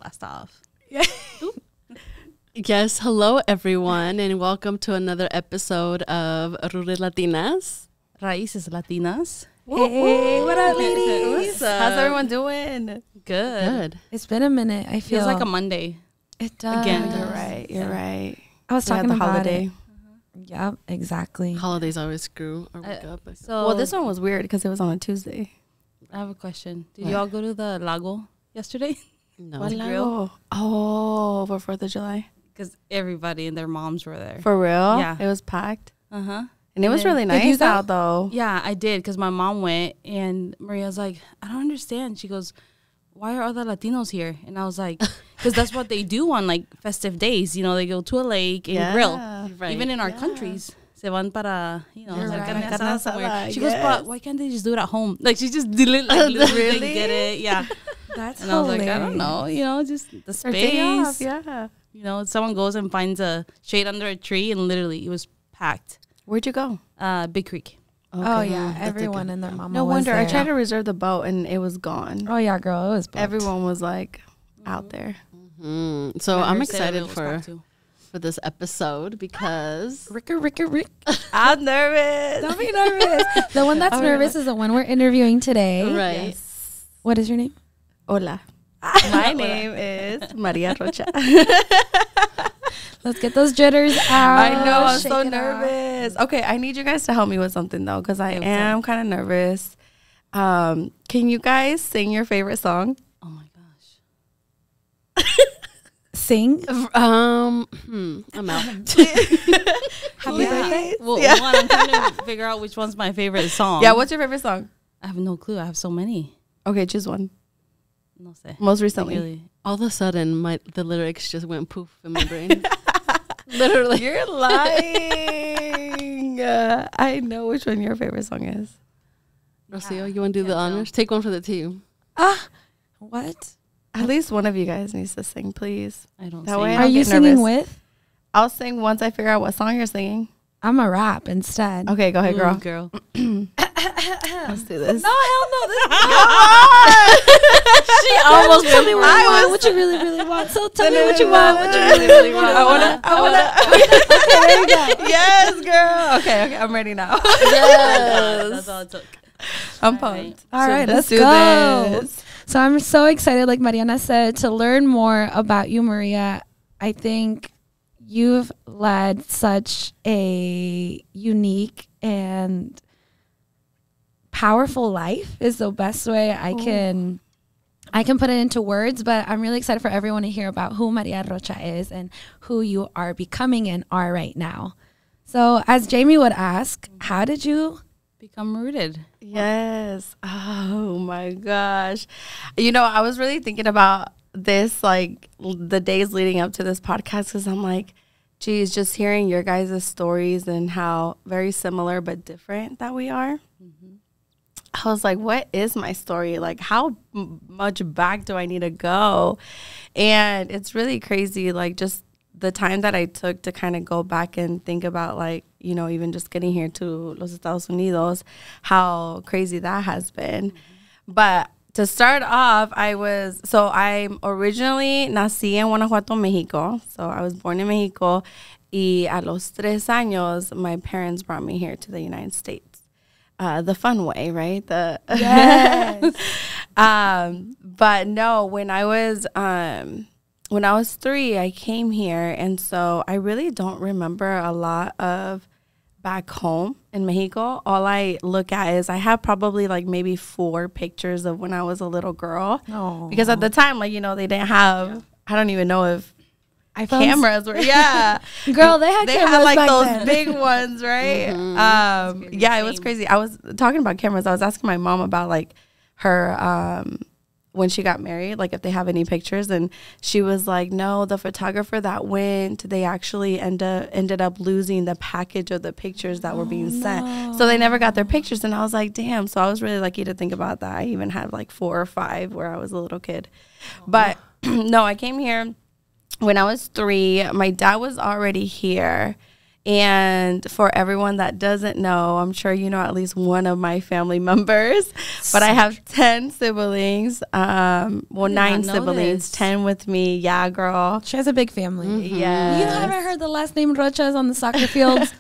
blast off. Yes, hello everyone, and welcome to another episode of Rural Latinas. Raíces Latinas. Hey, what up, ladies? What's up? How's everyone doing? Good. It's been a minute. I feel Feels like a Monday. It does. Again. You're right. You're right. I was talking the about holiday. it. Yep, exactly. Holidays always screw our week up. So Well, this one was weird because it was on a Tuesday. I have a question. Did What? y'all go to the lago yesterday? No. What grill? Oh, for 4th of July. Because everybody and their moms were there. For real? Yeah. It was packed. Uh-huh. And it was then- really Did you nice go? out, though. Yeah, I did because my mom went and Maria's like, I don't understand. She goes, why are all the Latinos here? And I was like, because that's what they do on like festive days. You know, they go to a lake and grill. Right. Even in our countries. Se van para, you know, You're like right. carne asada somewhere. She Yes. goes, but why can't they just do it at home? Like, she just did it, like, literally Really? did it. Yeah. That's And I was like, I don't know, you know, just the Or day off, space. yeah. You know, someone goes and finds a shade under a tree and literally it was packed. Where'd you go? Big Creek. Oh Okay. yeah, That's a everyone good- and their mama. No was wonder. I there. tried to reserve the boat and it was gone. Oh yeah, girl, it was booked. Everyone was like out there. So I'm Remember excited Citadel was packed for too. this episode because Rick. I'm nervous. Don't be nervous. The one that's nervous is the one we're interviewing today. right. What is your name? Hola. My name is Maria Rocha. Let's get those jitters out. I know, I'm Shake so it off. nervous. Okay, I need you guys to help me with something though, because I what's am kind of nervous. Can you guys sing your favorite song? Oh my gosh. Sing. I'm out. Happy birthday. Well, Yeah. one, I'm trying to figure out which one's my favorite song. Yeah, what's your favorite song? I have no clue. I have so many. Okay, choose one. No sé. Most recently. Really. All of a sudden, the lyrics just went poof in my brain. Literally. You're lying. I know which one your favorite song is. Rocio, you want to do the Can't tell. honors? Take one for the team. What? At least one of you guys needs to sing, please. I don't That sing. way I Are don't you get singing nervous. with? I'll sing once I figure out what song you're singing. I'm a rap instead. Okay, go ahead, girl. Girl. Let's do this. No, hell no. She almost Tell me what you want. What you really, really want. So tell me what you want. What you really, really want. I wanna. Yes, girl. Okay, I'm ready now. That's all it took. I'm pumped. All right, let's do go. this. So I'm so excited, like Mariana said, to learn more about you, Maria. I think you've led such a unique and powerful life is the best way I can put it into words, but I'm really excited for everyone to hear about who Maria Rocha is and who you are becoming and are right now. So as Jamie would ask, how did you Become rooted. Yes. Oh my gosh. You know, I was really thinking about this, like the days leading up to this podcast, because I'm like, geez, just hearing your guys' stories and how very similar but different that we are. I was like, what is my story? Like, how much back do I need to go? And it's really crazy, like, just the time that I took to kind of go back and think about, like, you know, even just getting here to Los Estados Unidos, how crazy that has been. But to start off, I'm originally nací en Guanajuato, Mexico. So I was born in Mexico. Y a los 3 años, my parents brought me here to the United States. The fun way, right? Yes. But no, when I was 3, I came here, and so I really don't remember a lot of back home in Mexico. All I look at is I have probably like maybe 4 pictures of when I was a little girl. Oh. Because at the time, like, you know, they didn't have, I don't even know if iPhones? cameras were, yeah. Girl, they had cameras like back those then. big ones, right? Yeah, it was crazy. I was talking about cameras. I was asking my mom about like her when she got married, like if they have any pictures, and she was like, no, the photographer that went, they actually ended up losing the package of the pictures that were being sent, so they never got their pictures. And I was like, damn. So I was really lucky to think about that. I even had like 4 or 5 where I was a little kid. But no, I came here when I was 3. My dad was already here, And for everyone that doesn't know, I'm sure you know at least one of my family members, but I have 10 siblings. Well, 9 siblings, 10 with me. Yeah, girl. She has a big family. Yeah. You haven't heard the last name Rocha is on the soccer fields?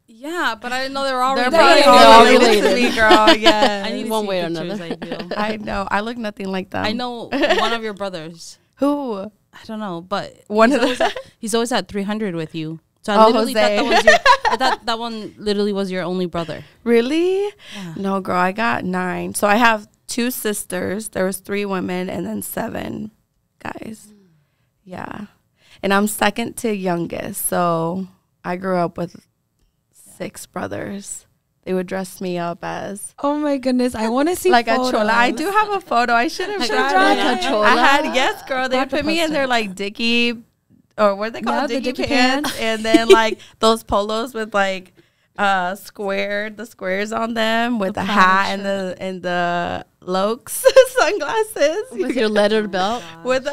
Yeah, but I didn't know they were all They're related. probably all related to me, girl. Yeah. I need One way or pictures, another. I feel. I know. I look nothing like them. I know one of your brothers. Who? I don't know, but One he's of always the- at, he's always at 300 with you. So Oh, I literally thought Jose. that was your, I thought that one literally was your only brother. Really? Yeah. No, girl. I got 9. So I have 2 sisters. There was 3 women and then 7 guys. Yeah. And I'm second to youngest. So I grew up with 6 brothers. They would dress me up as Oh my goodness, I want to see like photos. a chola. I do have a photo. I should have Like shown a it. chola? I had, yes, girl. They Have to put me post in their it. like Dickie, or what are they called? Yeah, the Dickie Dickie pants. pants. And then like those polos with like the squares on them with the hat and the Lokes sunglasses. With your lettered belt. With a,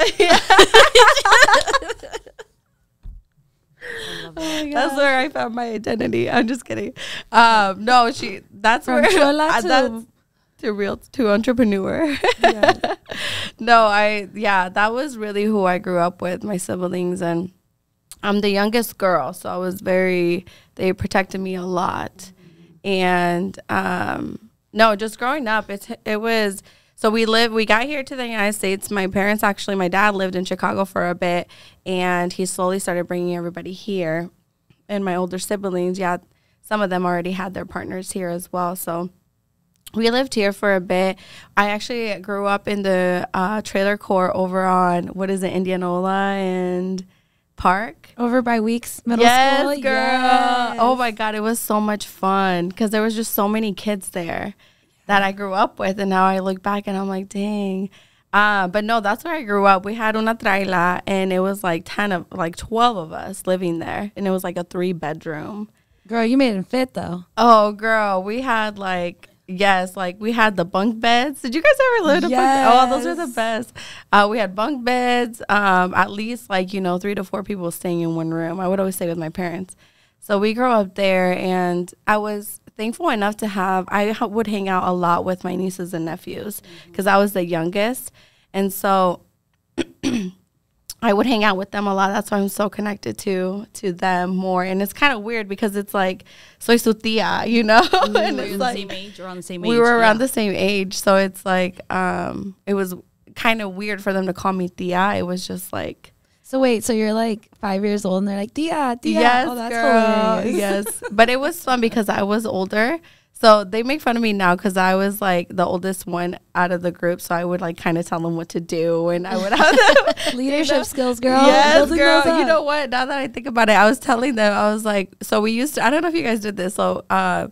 that's where I found my identity. I'm just kidding. No, that's From where chola that's to entrepreneur. No, that was really who I grew up with, my siblings, and I'm the youngest girl, so they protected me a lot. And no, just growing up, it was. So we got here to the United States. My dad lived in Chicago for a bit, and he slowly started bringing everybody here. And my older siblings, some of them already had their partners here as well. So we lived here for a bit. I actually grew up in the trailer court over on, Indianola and Park. Over by Weeks Middle Yes, School. girl. Yes. Oh, my God. It was so much fun because there was just so many kids there that I grew up with. And now I look back and I'm like, dang. But no, that's where I grew up. We had una traila, and it was like 12 of us living there. And it was like a 3-bedroom. Girl, you made it fit though. Oh, girl. We had we had the bunk beds. Did you guys ever live in a bunk? Oh, those are the best. We had bunk beds, at least 3 to 4 people staying in one room. I would always stay with my parents. So we grew up there, and I was thankful enough to I would hang out a lot with my nieces and nephews because I was the youngest. And so I would hang out with them a lot. That's why I'm so connected to them more. And it's kind of weird because it's like, soy su tía, you know? And Were it's you like, the same age or on the same age? we were around the same age. So it's like, it was kind of weird for them to call me tía. It was just like. So wait, so you're like 5 years old and they're like, Tia. Yes, Oh, that's girl. hilarious. Yes. But it was fun because I was older. So they make fun of me now because I was like the oldest one out of the group. So I would kind of tell them what to do, and I would have them. Leadership skills, girl. Yes, Building girl. those You up. know what? Now that I think about it, I was telling them, I was like, so we used to, I don't know if you guys did this. So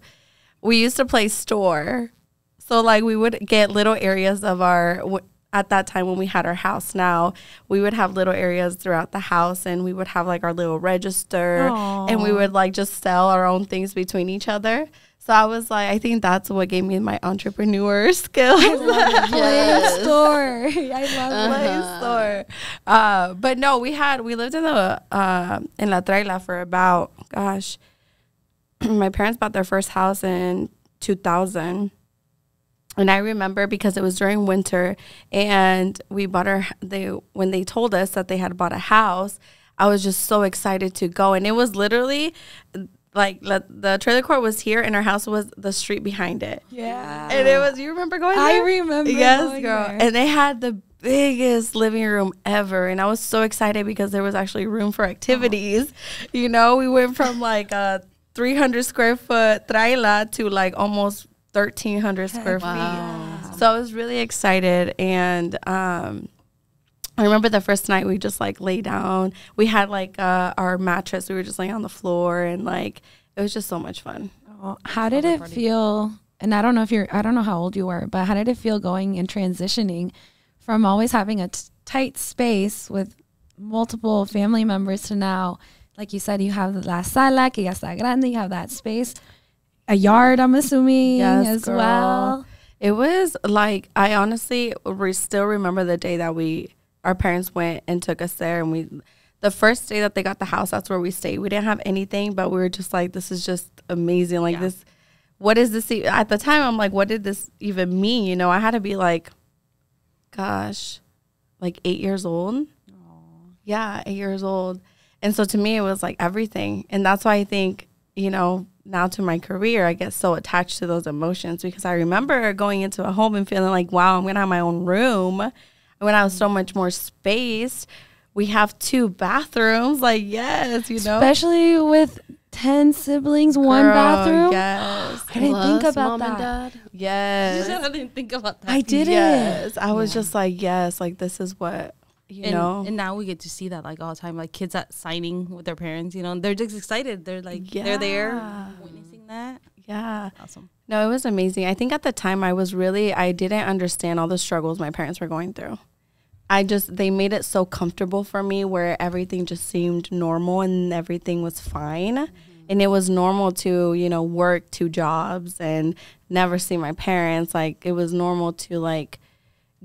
we used to play store. So we would get little areas of at that time when we had our house now, we would have little areas throughout the house, and we would have our little register. Aww. And we would just sell our own things between each other. So I was I think that's what gave me my entrepreneur skills. Yes. Store. I love Play store. But no, we lived in La Traila for about, gosh, my parents bought their first house in 2000. And I remember because it was during winter, and we bought when they told us that they had bought a house, I was just so excited to go. And it was literally the trailer court was here, and our house was the street behind it. Yeah. And it was, you remember going there? I remember. Yes, going girl. there. And they had the biggest living room ever. And I was so excited because there was actually room for activities. We went from a 300 square foot traila to almost 1,300 square feet. So I was really excited. And I remember the first night we just lay down. We had our mattress. We were just laying on the floor, and it was just so much fun. Oh, how did it feel? And I don't know how old you were, but how did it feel going and transitioning from always having a tight space with multiple family members to now, like you said, you have la sala, que ya está grande, you have that space, a yard, I'm assuming, as girl. well. It was I honestly still remember the day that our parents went and took us there, and the first day that they got the house, that's where we stayed. We didn't have anything, but we were just like, this is just amazing. Like this, what is this? At the time, I'm like, what did this even mean? You know, I had to be like, gosh, like 8 years old. Aww. Yeah, 8 years old. And so to me, it was like everything. And that's why I think, you know, now to my career, I get so attached to those emotions, because I remember going into a home and feeling like, wow, I'm going to have my own room. And when I have so much more space, we have 2 bathrooms. Like, yes, you know. Especially with 10 siblings, one bathroom. Yes. I didn't think about mom that. And dad. Yes. I didn't think about that. I didn't. Yes. I was just like, yes, like this is what, you know. And now we get to see that like all the time, like kids at signing with their parents, you know, and they're just excited. They're like, they're there witnessing that. Yeah. Awesome. No, it was amazing. I think at the time I didn't understand all the struggles my parents were going through. They made it so comfortable for me where everything just seemed normal and everything was fine. Mm-hmm. And it was normal to, you know, work 2 jobs and never see my parents. Like, it was normal to, like,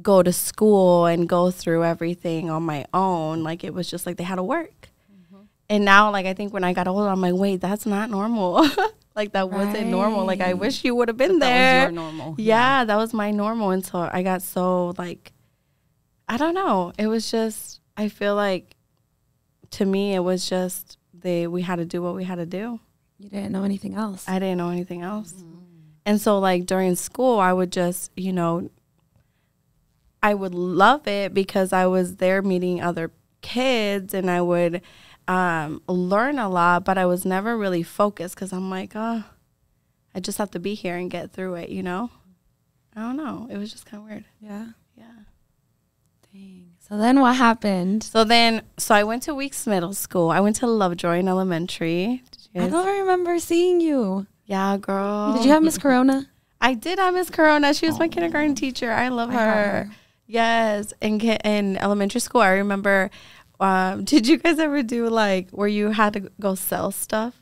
go to school and go through everything on my own. Like, it was just like they had to work. Mm-hmm. And now, like, I think when I got older, I'm like, wait, that's not normal. Like, that wasn't normal. Like, I wish you would have been there. That was your normal. Yeah, that was my normal. And so I got so, like, I don't know. It was just, I feel like, to me, it was just, we had to do what we had to do. You didn't know anything else. I didn't know anything else. Mm-hmm. And so, like, during school, I would just, you know, I would love it because I was there meeting other kids and I would learn a lot, but I was never really focused because I'm like, oh, I just have to be here and get through it, you know? I don't know. It was just kind of weird. Yeah. Yeah. Dang. So then what happened? So I went to Weeks Middle School. I went to Lovejoy in elementary. I don't remember seeing you. Yeah, girl. Did you have Miss Corona? I did have Miss Corona. She was my kindergarten teacher. I love her. Yes. In elementary school, I remember, did you guys ever do like where you had to go sell stuff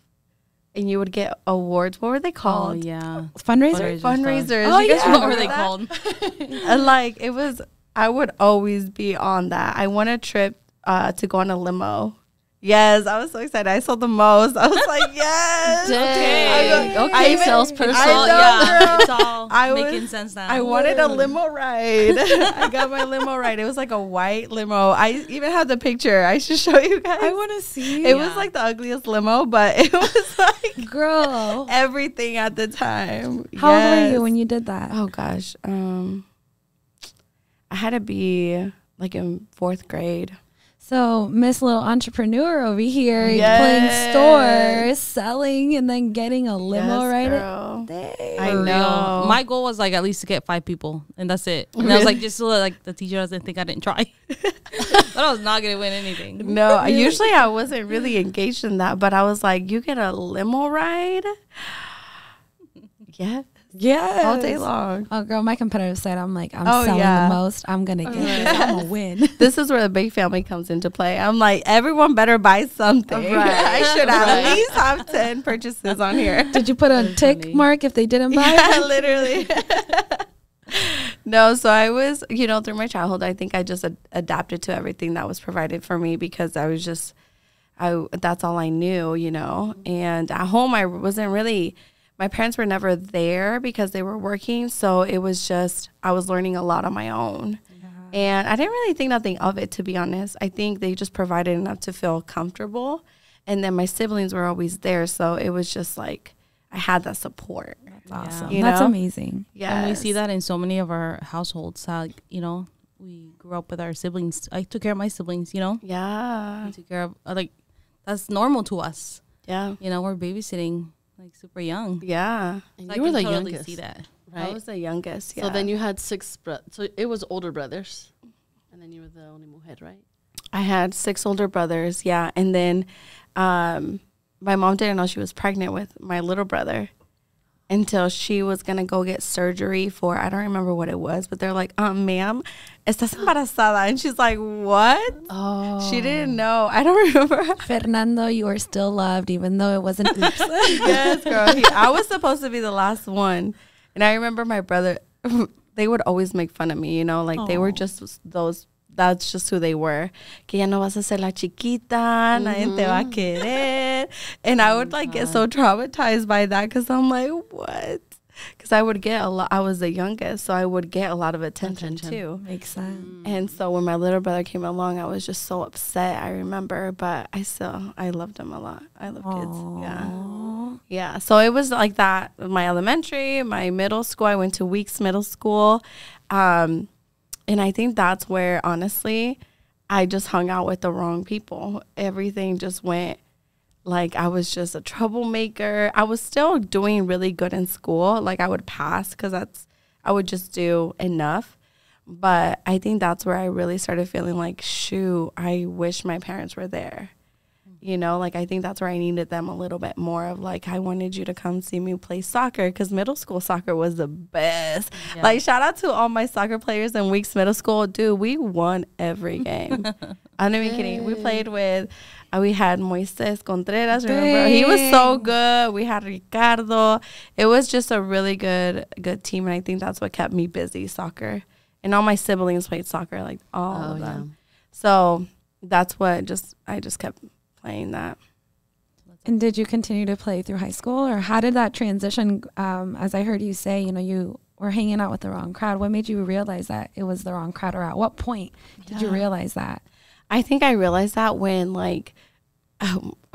and you would get awards? What were they called? Oh, yeah. Fundraisers? Fundraisers. Oh, You guys yeah. What were remember they that? called? Like, it was, I would always be on that. I won a trip to go on a limo. Yes, I was so excited. I sold the most. I was like, yes. Dang. I Okay, even- salesperson. I know, Yeah, girl. it's all I making was- sense now. I wanted a limo ride. I got my limo ride. It was like a white limo. I even have the picture. I should show you guys. I want to see. It was like the ugliest limo, but it was like Girl. everything at the time. How old were Yes. you when you did that? Oh gosh, I had to be like in 4th grade. So Miss Little Entrepreneur over here Yes. playing stores, selling, and then getting a limo Yes, right. girl. Dang. I For real. know. My goal was like at least to get 5 people, and that's it. And I was like, just so like the teacher doesn't think I didn't try. But I was not gonna win anything. No, usually I wasn't really engaged in that, but I was like, you get a limo ride? Yeah. Yes. All day long. Oh, girl, my competitive side, I'm like, I'm Oh, selling yeah. the most. I'm going to get this. I'm going to win. This is where the big family comes into play. I'm like, everyone better buy something. Right. I should at least have 10 purchases on here. Did you put a tick funny. mark if they didn't buy Yeah, it? literally. No, so I was, you know, through my childhood, I think I just adapted to everything that was provided for me because I was just, that's all I knew, you know. And at home, I wasn't really, my parents were never there because they were working. So it was just, I was learning a lot on my own. And I didn't really think nothing of it, to be honest. I think they just provided enough to feel comfortable. And then my siblings were always there. So it was just like, I had that support. That's awesome. You That's know? amazing. Yeah. And we see that in so many of our households. Like, you know, we grew up with our siblings. I took care of my siblings, you know. Yeah. I took care of, like, that's normal to us. Yeah. You know, we're babysitting, like, super young. Yeah. And So you I were can the totally youngest, see that. right? I was the youngest, yeah. So then you had 6 brothers. So it was older brothers. And then you were the only mujer, right? I had 6 older brothers, yeah. And then my mom didn't know she was pregnant with my little brother until she was going to go get surgery for, I don't remember what it was, but they're like, ma'am, estás embarazada. And she's like, what? Oh. She didn't know. I don't remember. Fernando, you are still loved, even though it wasn't oops. Yes, girl. I was supposed to be the last one. And I remember my brother, they would always make fun of me, you know, like they were just those that's just who they were. Que ya no vas a ser la chiquita, nadie te va a querer. And I would like get so traumatized by that because I'm like, what? Because I would get a lot. I was the youngest, so I would get a lot of attention too. Makes sense. And so when my little brother came along, I was just so upset. I remember, but I loved him a lot. I love kids. Yeah. So it was like that. My elementary, my middle school. I went to Weeks Middle School, and I think that's where honestly, I just hung out with the wrong people. Everything just went. Like, I was just a troublemaker. I was still doing really good in school. Like, I would pass because I would just do enough. But I think that's where I really started feeling like, shoot, I wish my parents were there. You know, like, I think that's where I needed them a little bit more of, like, I wanted you to come see me play soccer because middle school soccer was the best. Yeah. Like, shout out to all my soccer players in Weeks Middle School. Dude, we won every game. I'm not even kidding. We played with... we had Moises Contreras, remember? He was so good. We had Ricardo. It was just a really good team, and I think that's what kept me busy, soccer. And all my siblings played soccer, like all of them. Yeah. So that's what I just kept playing that. And did you continue to play through high school, or how did that transition? As I heard you say, you know, you were hanging out with the wrong crowd. What made you realize that it was the wrong crowd, or at what point did you realize that? I think I realized that when, like,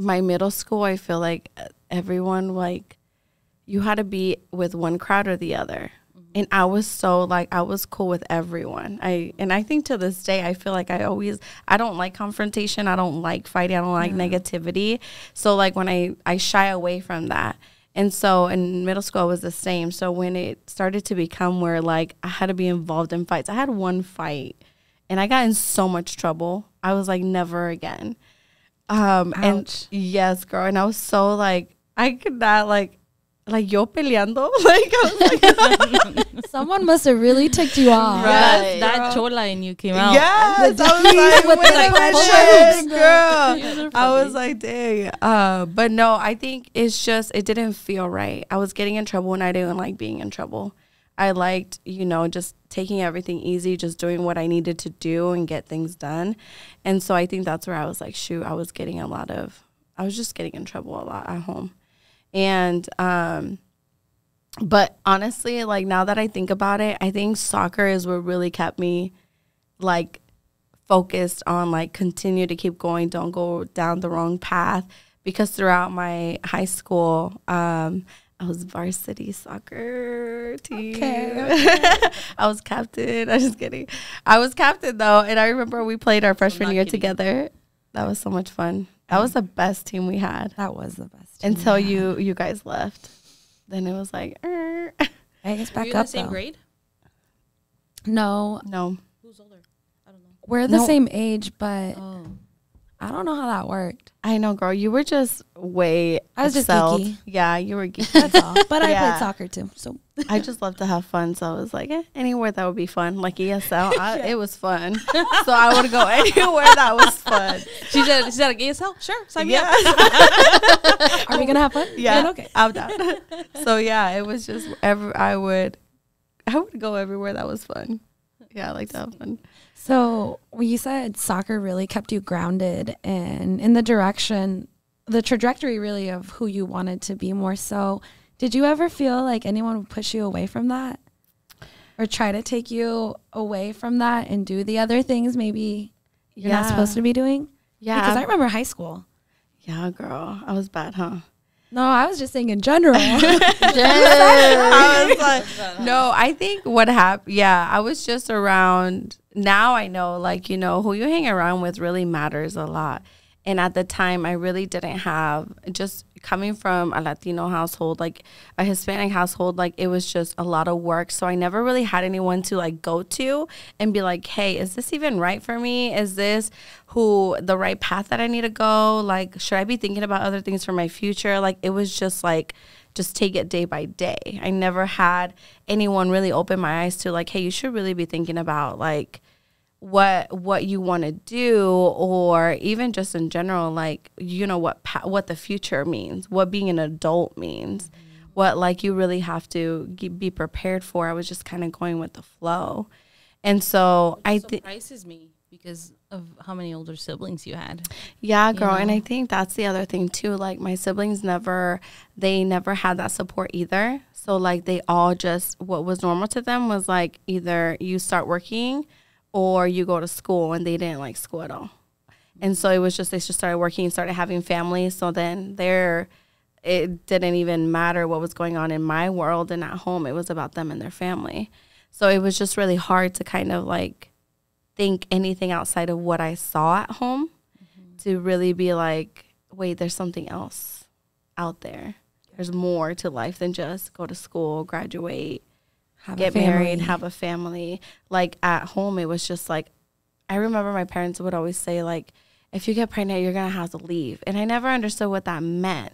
my middle school, I feel like everyone, like, you had to be with one crowd or the other. And I was so, like, I was cool with everyone. And I think to this day, I feel like I don't like confrontation. I don't like fighting. I don't like negativity. So, like, when I shy away from that. And so in middle school, I was the same. So when it started to become where, like, I had to be involved in fights. I had one fight, and I got in so much trouble. I was like, never again. And yes, girl. And I was so, like, I could not, like yo peleando. Like, I was like, someone must have really ticked you off. Right. That chola in you came out. Yes. I was like, girl. I was like, dang. But no, I think it's just, it didn't feel right. I was getting in trouble and I didn't like being in trouble. I liked, you know, just taking everything easy, just doing what I needed to do and get things done. And so I think that's where I was like, shoot, I was just getting in trouble a lot at home. And, but honestly, like, now that I think about it, I think soccer is what really kept me, like, focused on, like, continue to keep going, don't go down the wrong path. Because throughout my high school, I was varsity soccer team. Okay. I was captain. I'm just kidding. I was captain, though, and I remember we played our freshman year together. That was so much fun. That was the best team we had. That was the best. Until you guys left. Then it was like, I guess back Were you up, in the same though. grade? No. Who's older? I don't know. We're the same age, but I don't know how that worked. I know, girl. You were just way I was excelled. just geeky. Yeah, you were geeky. That's all. But I played soccer, too. So I just love to have fun. So I was like, anywhere that would be fun. Like ESL, it was fun. So I would go anywhere that was fun. She said like ESL? Sure. Sign me up. Are we going to have fun? Yeah. Okay. I'm down. So, yeah, it was just I would go everywhere that was fun. Yeah, I like to have fun. So you said soccer really kept you grounded and in the trajectory really of who you wanted to be more so. Did you ever feel like anyone would push you away from that or try to take you away from that and do the other things maybe you're not supposed to be doing? Yeah. Because I remember high school. Yeah, girl. I was bad, huh? No, I was just saying in general. I was like, no, I think what happened, I was just around. Now I know, like, you know, who you hang around with really matters a lot. And at the time, I really didn't have, just coming from a Latino household, like a Hispanic household, like it was just a lot of work. So I never really had anyone to like go to and be like, hey, is this even right for me? Is this the right path that I need to go? Like, should I be thinking about other things for my future? Like, it was just like, just take it day by day. I never had anyone really open my eyes to like, hey, you should really be thinking about like, what you want to do, or even just in general, like, you know, what the future means, what being an adult means, what like you really have to be prepared for. I was just kind of going with the flow. And so it surprises me because of how many older siblings you had. Yeah, girl. You And know? I think that's the other thing too. Like my siblings never had that support either. So like they all just, what was normal to them was like either you start working or you go to school, and they didn't like school at all. And so it was just, they just started working, started having families. So then it didn't even matter what was going on in my world and at home. It was about them and their family. So it was just really hard to kind of like think anything outside of what I saw at home to really be like, wait, there's something else out there. There's more to life than just go to school, graduate, get married, have a family. Like at home, it was just like, I remember my parents would always say like, if you get pregnant, you're going to have to leave. And I never understood what that meant.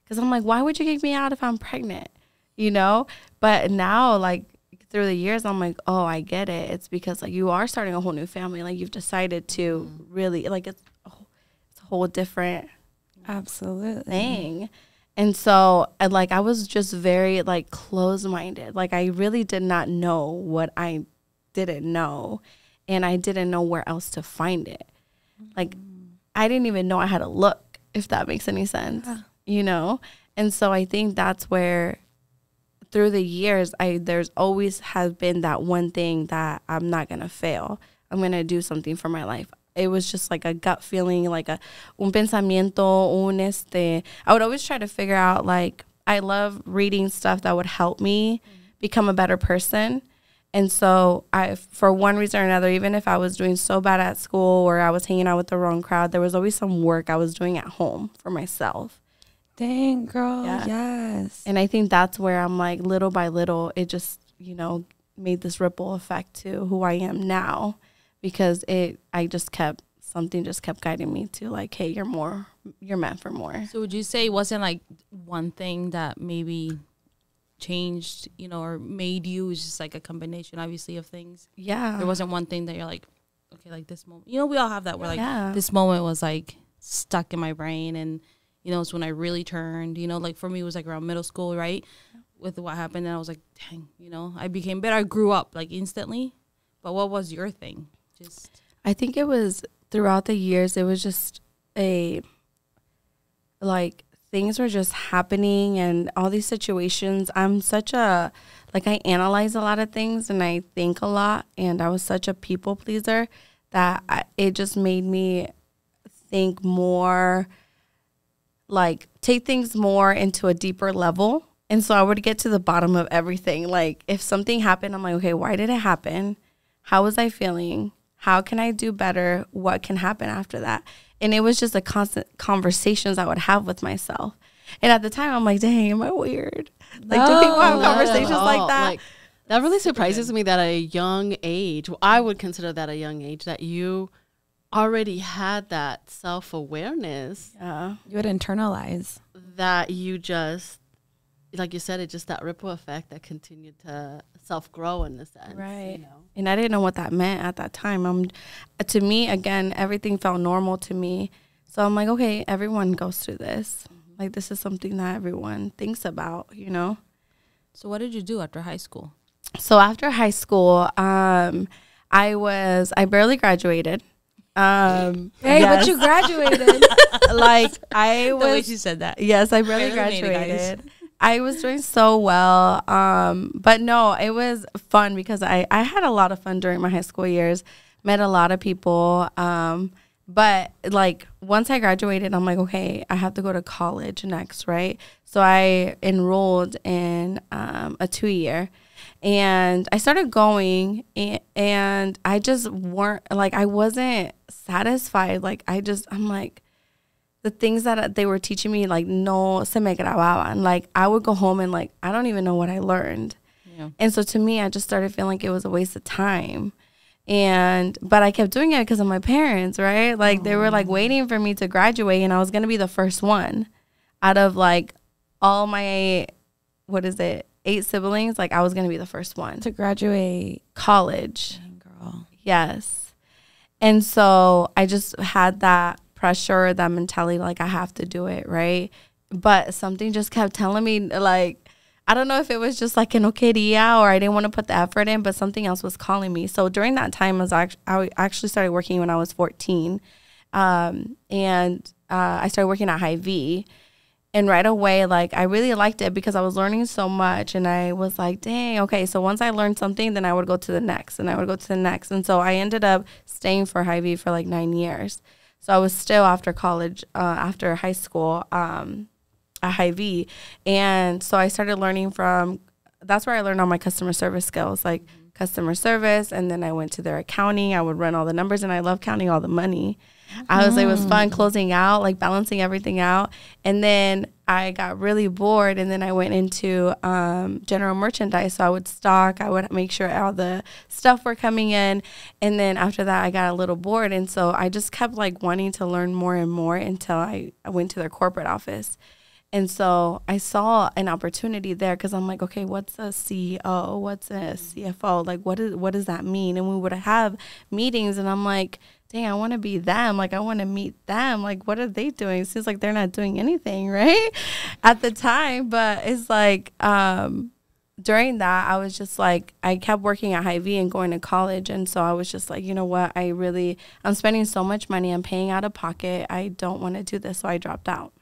Because I'm like, why would you kick me out if I'm pregnant? You know? But now, like, through the years, I'm like, oh, I get it. It's because, like, you are starting a whole new family. Like, you've decided to really, like, it's a whole different thing. And so, like, I was just very, like, closed-minded. Like, I really did not know what I didn't know. And I didn't know where else to find it. Like, I didn't even know I had to look, if that makes any sense. Yeah. You know? And so I think that's where through the years, there's always has been that one thing that I'm not going to fail. I'm going to do something for my life. It was just like a gut feeling, like un pensamiento, I would always try to figure out, like, I love reading stuff that would help me become a better person. And so for one reason or another, even if I was doing so bad at school or I was hanging out with the wrong crowd, there was always some work I was doing at home for myself. Dang, girl. Yeah. Yes. And I think that's where I'm like, little by little, it just, made this ripple effect to who I am now, because something just kept guiding me to like, hey, you're meant for more. So would you say it wasn't like one thing that maybe changed, or made you? It was just like a combination, obviously, of things. Yeah. There wasn't one thing that you're like, okay, like this moment. We all have that where like this moment was like stuck in my brain, and it's when I really turned, like for me, it was like around middle school, right? With what happened. And I was like, dang, I became better. I grew up like instantly. But what was your thing? I think it was throughout the years, it was just things were just happening and all these situations. I'm such I analyze a lot of things and I think a lot. And I was such a people pleaser that it just made me think more, like take things more into a deeper level. And so I would get to the bottom of everything. Like if something happened, I'm like, okay, why did it happen? How was I feeling? How can I do better? What can happen after that? And it was just a constant conversations I would have with myself. And at the time, I'm like, dang, am I weird? Like, do people have conversations like that? Like, that really surprises me that at a young age, I would consider that a young age, that you already had that self-awareness. Yeah. You would internalize. That you just, like you said, it's just that ripple effect that continued to self-grow in a sense. Right. And I didn't know what that meant at that time. To me, again, everything felt normal to me. So I'm like, okay, everyone goes through this. Mm-hmm. Like, this is something that everyone thinks about, So what did you do after high school? So after high school, I barely graduated. Hey, but you graduated. Like, I was. The way she said that. Yes, I barely graduated. I was doing so well. But no, it was fun because I had a lot of fun during my high school years, met a lot of people. But like once I graduated, I'm like, okay, I have to go to college next, right? So I enrolled in a 2-year, and I started going, and I just I wasn't satisfied. I'm like, the things that they were teaching me, like, no se me grababan. Like, I would go home and, like, I don't even know what I learned. Yeah. And so to me, I just started feeling like it was a waste of time. But I kept doing it because of my parents, right? Like, they were, like, waiting for me to graduate, and I was going to be the first one out of, like, all my, 8 siblings. Like, I was going to be the first one. To graduate college. Dang, girl. Yes. And so I just had that pressure, that mentality, like I have to do it, right? But something just kept telling me, like, I don't know if it was just like an okay dia or I didn't want to put the effort in, but something else was calling me. So during that time, I actually started working when I was 14. And I started working at Hy-Vee. And right away, like, I really liked it because I was learning so much. And I was like, dang, okay. So once I learned something, then I would go to the next and I would go to the next. And so I ended up staying for Hy-Vee for like 9 years. So I was still after college, after high school, at Hy-Vee. And so I started learning that's where I learned all my customer service skills, like customer service. And then I went to their accounting. I would run all the numbers and I love counting all the money. I was like, it was fun closing out, like balancing everything out. And then I got really bored. And then I went into general merchandise. So I would stock. I would make sure all the stuff were coming in. And then after that, I got a little bored. And so I just kept like wanting to learn more and more until I went to their corporate office. And so I saw an opportunity there because I'm like, okay, what's a CEO? What's a CFO? Like, what does that mean? And we would have meetings and I'm like, dang, I want to be them. Like, I want to meet them. Like, what are they doing? It seems like they're not doing anything, right? At the time. But it's like during that, I was just like, I kept working at Hy-Vee and going to college. And so I was just like, you know what? I'm spending so much money. I'm paying out of pocket. I don't want to do this. So I dropped out.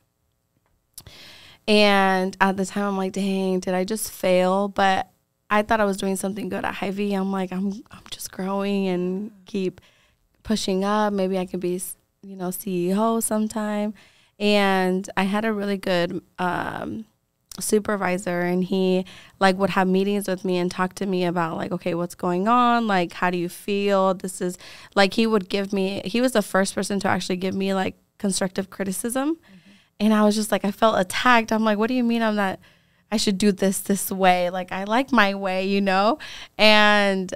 And at the time, I'm like, dang, did I just fail? But I thought I was doing something good at Hy-Vee. I'm like, I'm just growing and keep pushing up. Maybe I can be, CEO sometime. And I had a really good supervisor, and he like would have meetings with me and talk to me about like, okay, what's going on? Like, how do you feel? This is like, he was the first person to actually give me like constructive criticism. And I was just like, I felt attacked. I'm like, what do you mean I should do this way? Like, I like my way, And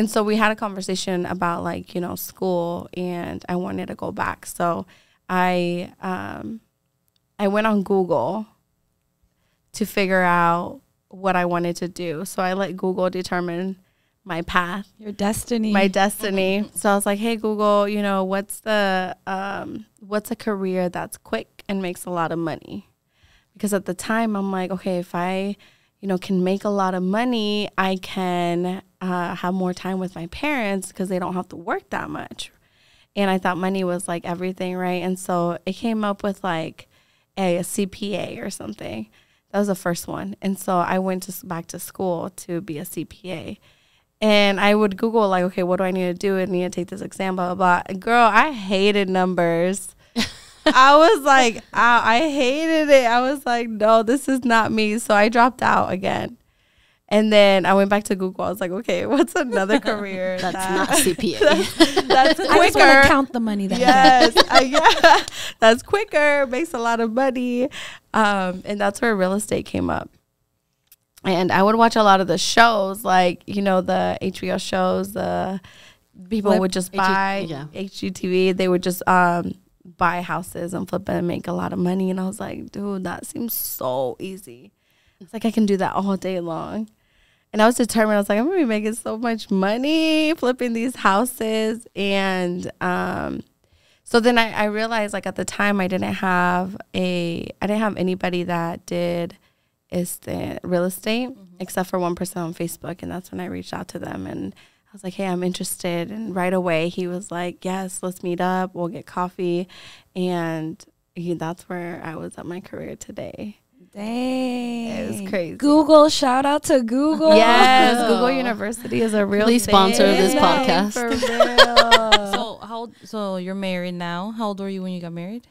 so we had a conversation about like, school, and I wanted to go back. So I went on Google to figure out what I wanted to do. So I let Google determine my path. Your destiny. My destiny. So I was like, hey, Google, what's a career that's quick and makes a lot of money? Because at the time I'm like, okay, if I, can make a lot of money, I can have more time with my parents because they don't have to work that much. And I thought money was like everything, right? And so it came up with like a CPA or something. That was the first one. And so I went back to school to be a CPA. And I would Google like, okay, what do I need to do? I need to take this exam, blah, blah, blah. Girl, I hated numbers. I was like, I hated it. I was like, no, this is not me. So I dropped out again. And then I went back to Google. I was like, okay, what's another career? That's not CPA. That's quicker. I just want to count the money. Yeah, that's quicker, makes a lot of money. And that's where real estate came up. And I would watch a lot of the shows, like, the HBO shows, the people would just buy HGTV. They would just buy houses and flip it and make a lot of money. And I was like, dude, that seems so easy. It's like I can do that all day long. And I was determined. I was like, I'm going to be making so much money flipping these houses. And so then I realized, like, at the time I didn't have anybody that did real estate, except for one person on Facebook. And that's when I reached out to them. And I was like, hey, I'm interested. And right away he was like, yes, let's meet up. We'll get coffee. And that's where I was at my career today. Dang. It was crazy. Google, shout out to Google. Yes, Google University is a real Please sponsor this podcast. For real. So you're married now. How old were you when you got married?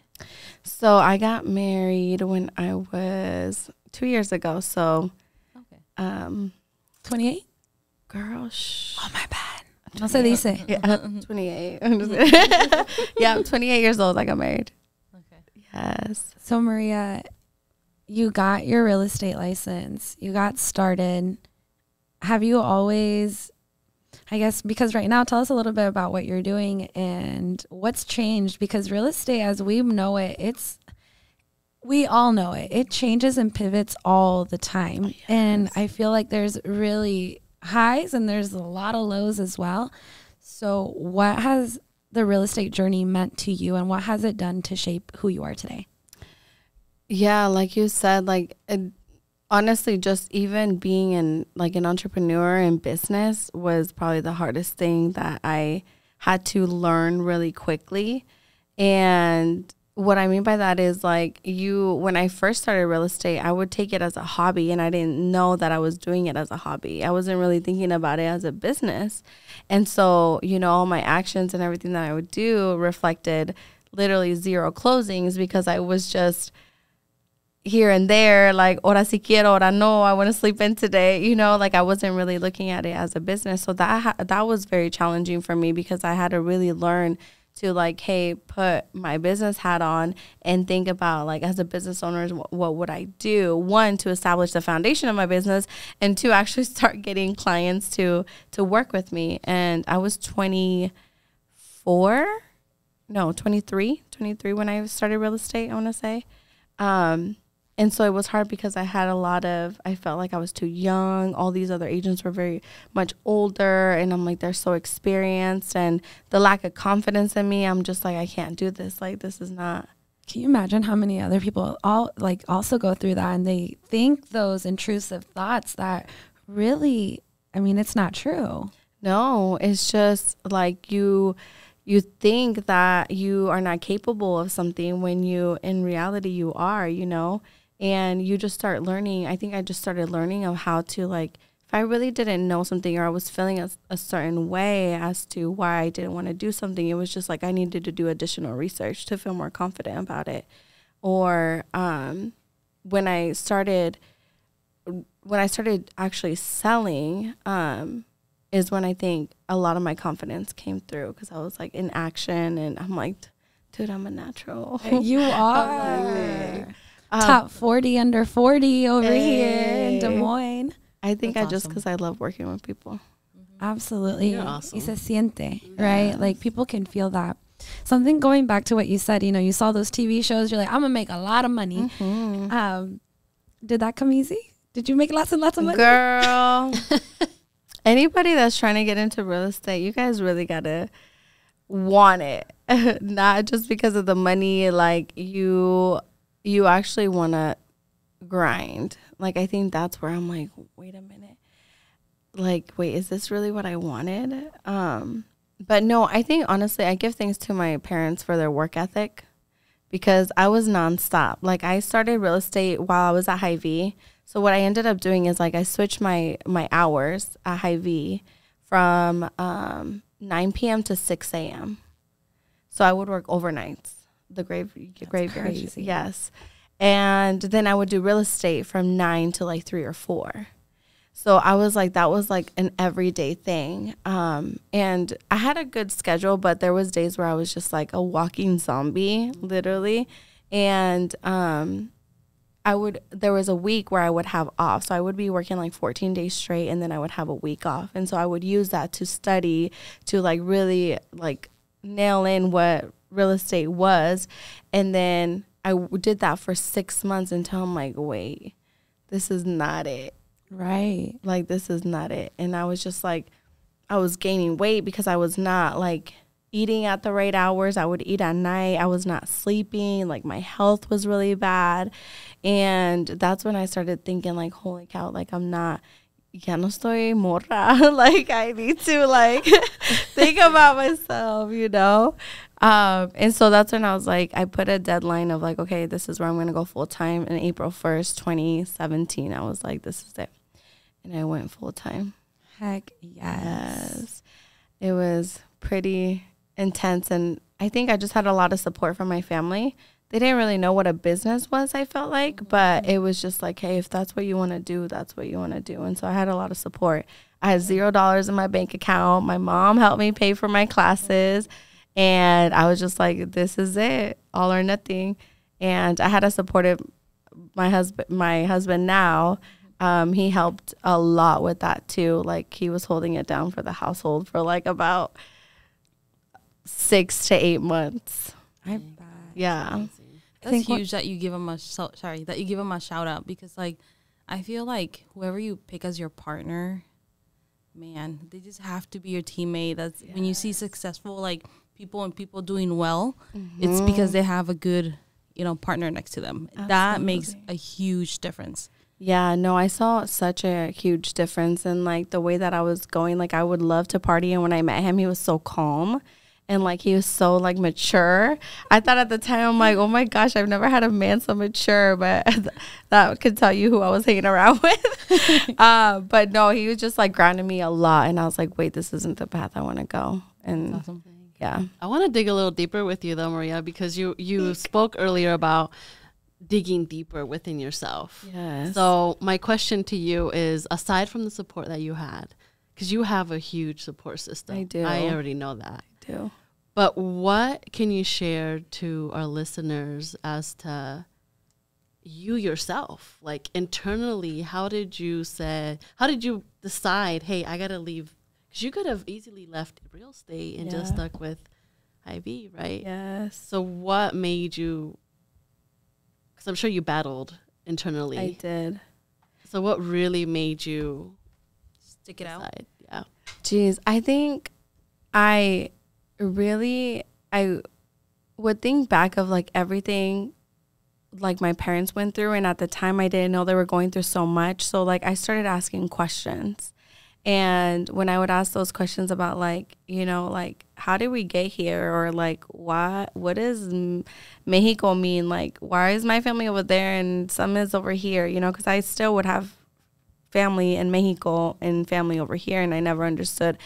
So I got married when I was 2 years ago. So, 28? Girl, shh. Oh, my bad. No se dice. Yeah, 28. Yeah, I'm 28 years old. I got married. Okay. Yes. So, Maria, you got your real estate license. You got started. Have you always, I guess, because right now, tell us a little bit about what you're doing and what's changed. Because real estate, as we know it, we all know it. It changes and pivots all the time. Yes. And I feel like there's really highs and there's a lot of lows as well. So what has the real estate journey meant to you, and what has it done to shape who you are today? Yeah, like you said, like Honestly, just even being an entrepreneur in business was probably the hardest thing that I had to learn really quickly. And what I mean by that is when I first started real estate, I would take it as a hobby, and I didn't know that I was doing it as a hobby. I wasn't really thinking about it as a business. And so, all my actions and everything that I would do reflected literally 0 closings, because I was just here and there, ora si quiero, ora no, I want to sleep in today, I wasn't really looking at it as a business. So that was very challenging for me, because I had to really learn to hey, put my business hat on and think about as a business owner, what would I do? 1, to establish the foundation of my business, and 2, actually start getting clients to work with me. And I was 23 when I started real estate, I want to say. And so it was hard, because I felt like I was too young. All these other agents were very much older, and I'm they're so experienced, and the lack of confidence in me, I'm just I can't do this. This is not. Can you imagine how many other people also go through that, and they think those intrusive thoughts that really, it's not true. No, it's just you think that you are not capable of something when in reality you are, and you just start learning. I think I just started learning of how to if I really didn't know something, or I was feeling a certain way as to why I didn't want to do something, it was just I needed to do additional research to feel more confident about it. Or when I started actually selling, is when I think a lot of my confidence came through, because I was in action, and I'm dude, I'm a natural. You are. Top 40 under 40 over here in Des Moines. I think That's just awesome. because I love working with people. Absolutely. You're awesome. Y se siente, right? People can feel that. Something going back to what you said, you saw those TV shows, you're I'm going to make a lot of money. Mm-hmm. Did that come easy? Did you make lots and lots of money? Girl, anybody that's trying to get into real estate, you guys really got to want it. Not just because of the money, you actually want to grind. I think that's where I'm wait a minute. Wait, is this really what I wanted? But no, I think honestly, I give thanks to my parents for their work ethic, because I was nonstop. I started real estate while I was at Hy-Vee. So what I ended up doing is I switched my hours at Hy-Vee from 9 p.m. to 6 a.m. So I would work overnights. The graveyard. Crazy. Yes. And then I would do real estate from 9 to 3 or 4. So I was that was an everyday thing. And I had a good schedule, but there was days where I was just a walking zombie, literally. And there was a week where I would have off. So I would be working 14 days straight, and then I would have a week off. And so I would use that to study, to really nail in what real estate was. And then I did that for 6 months until I'm wait, this is not it. Right. This is not it. And I was just I was gaining weight because I was not eating at the right hours. I would eat at night. I was not sleeping. My health was really bad. And that's when I started thinking holy cow, I'm not, ya no estoy morra. I need to think about myself, And so that's when I was I put a deadline of okay, this is where I'm going to go full time. And April 1st, 2017, I was this is it. And I went full time. Heck yes. It was pretty intense. And I think I just had a lot of support from my family. They didn't really know what a business was, I felt but it was just hey, if that's what you want to do, that's what you want to do. And so I had a lot of support. I had $0 in my bank account. My mom helped me pay for my classes. And I was just this is it, all or nothing. And I had a supportive, my husband now, he helped a lot with that too. He was holding it down for the household for about 6 to 8 months. I bet. Yeah. That's huge that you give them a shout out, because I feel whoever you pick as your partner, man, they just have to be your teammate. That's when you see successful people doing well, it's because they have a good partner next to them. Absolutely. That makes a huge difference. Yeah, no, I saw such a huge difference in like the way that I was going. Like I would love to party, and when I met him, he was so calm and like he was so like mature. I thought at the time, I'm like, oh my gosh, I've never had a man so mature, but that could tell you who I was hanging around with. But no, he was just like grounding me a lot, and I was like, wait, this isn't the path I want to go. And awesome. Yeah, I want to dig a little deeper with you though, Maria, because you spoke earlier about digging deeper within yourself. yes. So my question to you is, aside from the support that you had, because you have a huge support system. I do. I already know that. I do. But what can you share to our listeners as to you yourself? Like internally, how did you decide, hey, I got to leave? Because you could have easily left real estate and just stuck with IB, right? Yes. So what made you, because I'm sure you battled internally. I did. So what really made you stick it out? decide? Yeah. Jeez, I think I would think back of like everything like my parents went through, and at the time I didn't know they were going through so much. So like I started asking questions. And when I would ask those questions about like, you know, like how did we get here, or like what does Mexico mean? Like why is my family over there and some is over here? You know, because I still would have family in Mexico and family over here, and I never understood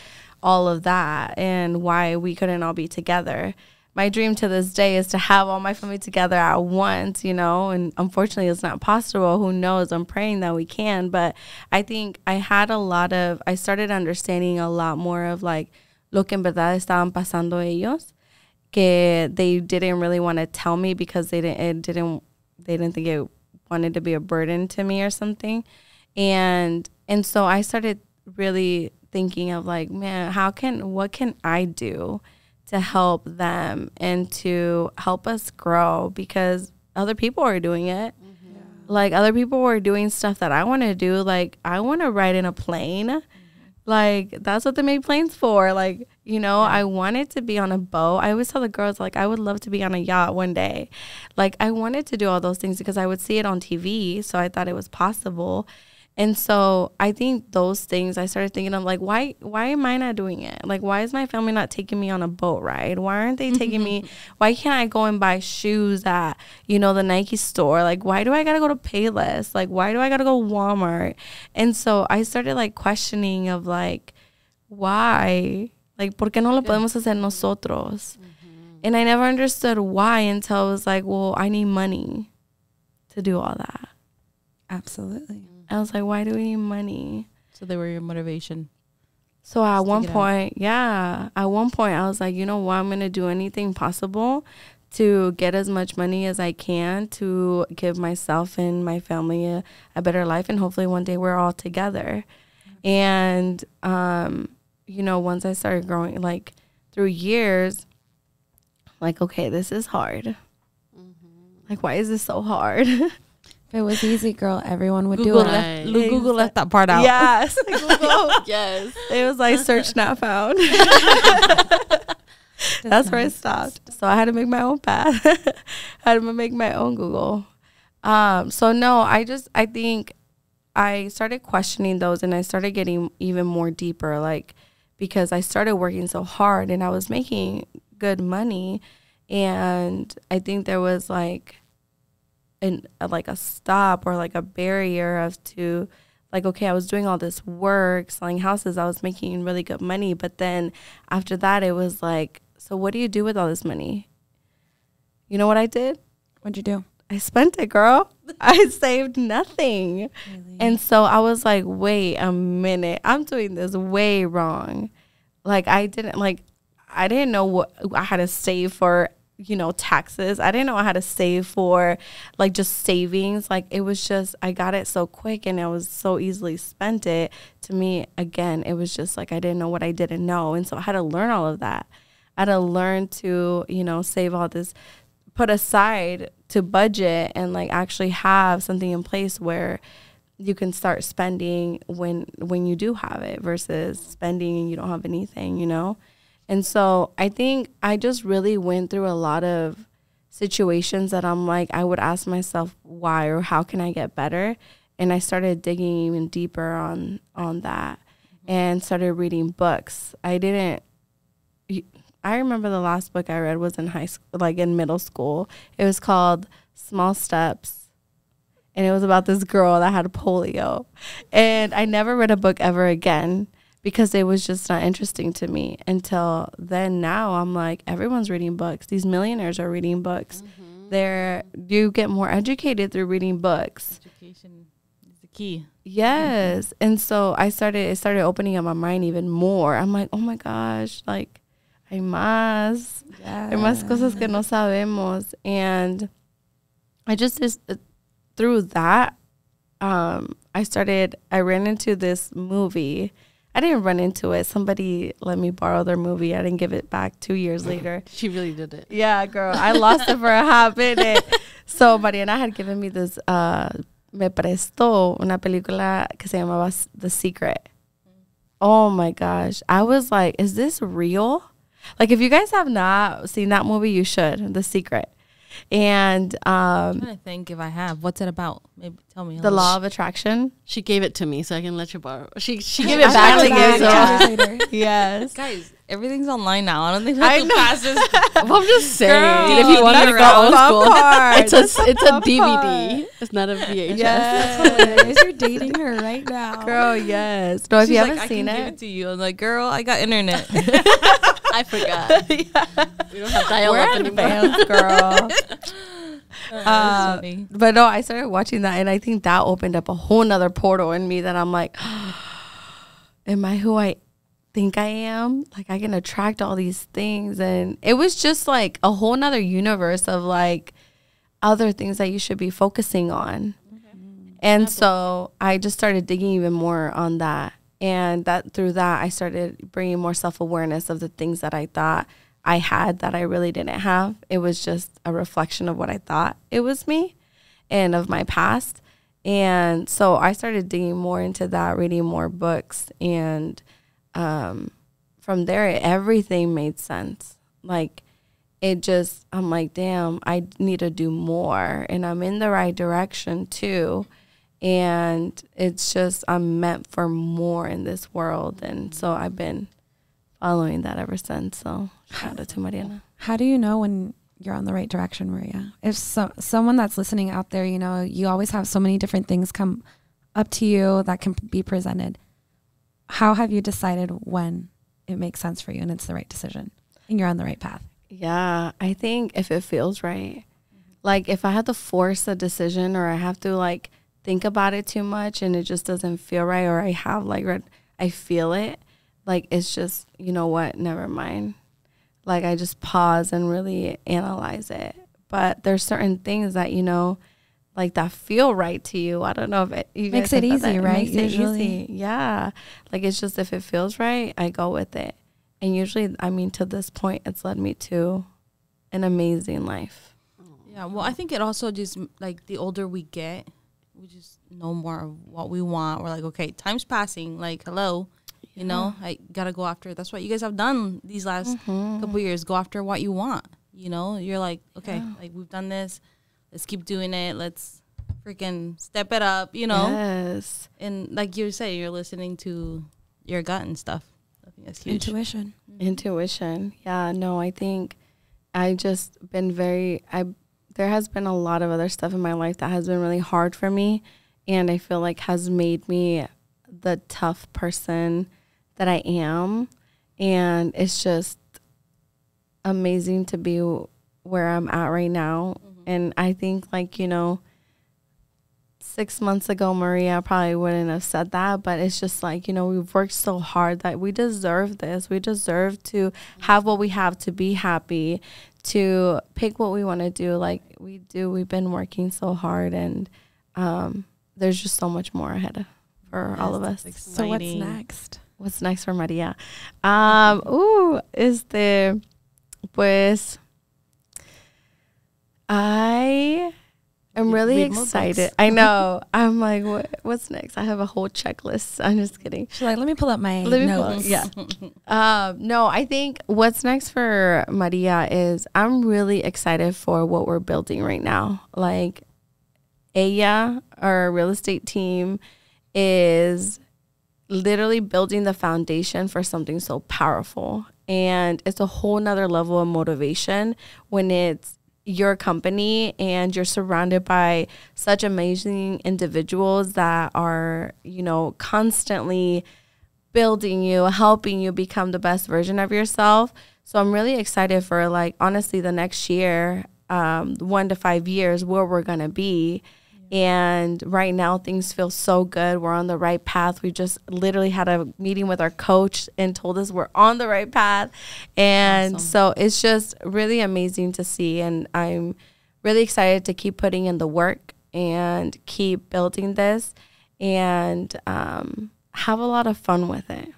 all of that and why we couldn't all be together. My dream to this day is to have all my family together at once, you know, and unfortunately it's not possible. Who knows? I'm praying that we can. But I think I started understanding a lot more of like lo que en verdad estaban pasando ellos, que they didn't really want to tell me because they didn't think it wanted to be a burden to me or something. And so I started really thinking of like, man, what can I do to help them and to help us grow, because other people are doing it. Mm-hmm. Like other people were doing stuff that I want to do. Like I want to ride in a plane. Mm-hmm. Like that's what they made planes for. Like, you know, I wanted to be on a boat. I always tell the girls, like, I would love to be on a yacht one day. Like I wanted to do all those things because I would see it on TV. So I thought it was possible. And so I think those things, I started thinking of like, why am I not doing it? Like, why is my family not taking me on a boat ride? Why aren't they taking me? Why can't I go and buy shoes at, you know, the Nike store? Like, why do I got to go to Payless? Like, why do I got to go to Walmart? And so I started like questioning of like, why? Like, ¿por qué no lo podemos hacer nosotros? Mm-hmm. And I never understood why until I was like, well, I need money to do all that. Absolutely. I was like, why do we need money? So they were your motivation. So at one point I was like, you know what? I'm going to do anything possible to get as much money as I can to give myself and my family a better life. And hopefully one day we're all together. And, you know, once I started growing, like through years, like, okay, this is hard. Mm-hmm. Like, why is this so hard? If it was easy, girl, everyone would Google do it. Google left that part out. Yes. Google. Yes. It was like search not found. That's where I stopped. So I had to make my own path. I had to make my own Google. So no, I think I started questioning those, and I started getting even more deeper, like, because I started working so hard and I was making good money. And I think there was like a stop or like a barrier of to like, okay, I was doing all this work, selling houses, I was making really good money. But then after that, it was like, so what do you do with all this money? You know what I did? What'd you do? I spent it, girl. I saved nothing. Really? And so I was like, wait a minute, I'm doing this way wrong. Like I didn't know what I had to save for, you know, taxes. I didn't know I had to save for like just savings. Like it was just, I got it so quick and I was so easily spent it. To me, again, it was just like I didn't know what I didn't know. And so I had to learn all of that. I had to learn to, you know, save all this, put aside, to budget, and like actually have something in place where you can start spending when you do have it versus spending and you don't have anything, you know? And so I think I just really went through a lot of situations that I'm like, I would ask myself why or how can I get better? And I started digging even deeper on that and started reading books. I remember the last book I read was in high school, like in middle school. It was called Small Steps. And it was about this girl that had polio. And I never read a book ever again because it was just not interesting to me until then. Now I'm like, everyone's reading books. These millionaires are reading books. You get more educated through reading books. Education is the key. Yes. And so it started opening up my mind even more. I'm like, oh my gosh, like hay más. Hay más cosas que no sabemos. And I just through that, I ran into this movie. I didn't run into it. Somebody let me borrow their movie. I didn't give it back 2 years later. She really did it. Yeah, girl. I lost it for a hot minute. So Mariana had given me this, me prestó una película que se llamaba The Secret. Oh my gosh. I was like, is this real? Like, if you guys have not seen that movie, you should. The Secret. And I'm trying to think if I have. What's it about? Maybe tell me. The Law of Attraction. She gave it to me, so I can let you borrow. She gave it back to you. Yes, guys, everything's online now. I don't think I have to pass this. I'm just saying. Girl, if you want to go old school, it's a DVD. Part. It's not a VHS. Yes. You're dating her right now, girl. Yes. No, if you haven't seen I can give it to you. I'm like, girl, I got internet. I forgot. We don't have dial-up anymore, girl. But no, I started watching that, and I think that opened up a whole nother portal in me that I'm like, am I who I think I am? Like, I can attract all these things. And it was just like a whole nother universe of like other things that you should be focusing on. And so I just started digging even more on that. And through that, I started bringing more self-awareness of the things that I thought I had that I really didn't have. It was just a reflection of what I thought it was me and of my past. And so I started digging more into that, reading more books. And from there, everything made sense. Like, I'm like, damn, I need to do more. And I'm in the right direction, too. And it's just, I'm meant for more in this world. And so I've been following that ever since. So shout out to Mariana. How do you know when you're on the right direction, Maria? If someone that's listening out there, you know, you always have so many different things come up to you that can be presented. How have you decided when it makes sense for you and it's the right decision and you're on the right path? Yeah, I think if it feels right. Like, if I have to force a decision, or I have to like think about it too much and it just doesn't feel right, or I feel it, like, it's just, you know what, never mind. Like, I just pause and really analyze it. But there's certain things that, you know, like, that feel right to you. I don't know if you makes it easy, right? Makes it easy. Yeah. Like, it's just, if it feels right, I go with it. And usually, I mean, to this point, it's led me to an amazing life. Yeah. Well, I think it also just, like, the older we get, we just know more of what we want. We're like, okay, time's passing. Like, hello, you know, I got to go after it. That's what you guys have done these last couple years. Go after what you want. You know, you're like, okay, like, we've done this. Let's keep doing it. Let's freaking step it up, you know? Yes. And like you said, you're listening to your gut and stuff. I think that's huge. Intuition. Yeah, no, I think I just been there has been a lot of other stuff in my life that has been really hard for me, and I feel like has made me the tough person that I am. And it's just amazing to be where I'm at right now. And I think, like, you know, 6 months ago, Maria probably wouldn't have said that, but it's just like, you know, we've worked so hard that we deserve this. We deserve to have what we have, to be happy, to pick what we want to do. Like, we do. We've been working so hard, and there's just so much more ahead for all of us. So what's next? What's next for Maria? Pues, I am really excited. I know. I'm like, what's next? I have a whole checklist. I'm just kidding. She's like, let me pull up my notes. Yeah. No, I think what's next for Maria is I'm really excited for what we're building right now. Like, ella, our real estate team, is literally building the foundation for something so powerful. And it's a whole nother level of motivation when it's your company and you're surrounded by such amazing individuals that are, you know, constantly building you, helping you become the best version of yourself. So I'm really excited for, like, honestly, the next year, 1 to 5 years, where we're going to be. And right now things feel so good. We're on the right path. We just literally had a meeting with our coach and told us we're on the right path. And so it's just really amazing to see. And I'm really excited to keep putting in the work and keep building this and have a lot of fun with it.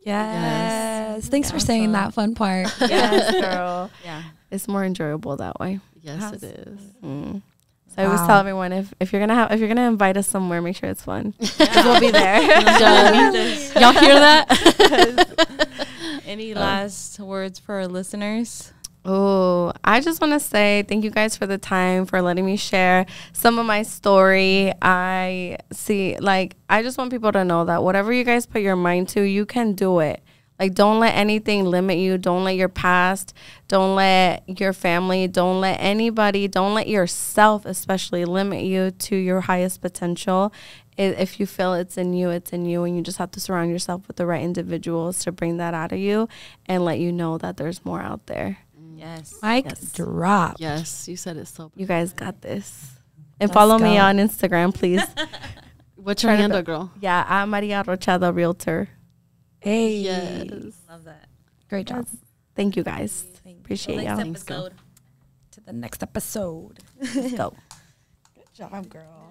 Yes. Thanks for saying that fun part. Yes, girl. Yeah. It's more enjoyable that way. Yes, it is. Mm. So I always tell everyone, if you're gonna invite us somewhere, make sure it's fun. We'll be there. Y'all hear that? Any last words for our listeners? Oh, I just want to say thank you guys for the time, for letting me share some of my story. I just want people to know that whatever you guys put your mind to, you can do it. Like, don't let anything limit you. Don't let your past, don't let your family, don't let anybody, don't let yourself especially limit you to your highest potential. If you feel it's in you, it's in you. And you just have to surround yourself with the right individuals to bring that out of you and let you know that there's more out there. Yes. Mic drop. Yes, you said it so. You guys got this. And follow me on Instagram, please. What's your handle, girl? Yeah, I'm Maria Rocha, the realtor. Hey. Yes. Love that. Great job. Thank you guys. Appreciate y'all. Next episode. To the next episode. Let's go. Good job, girl.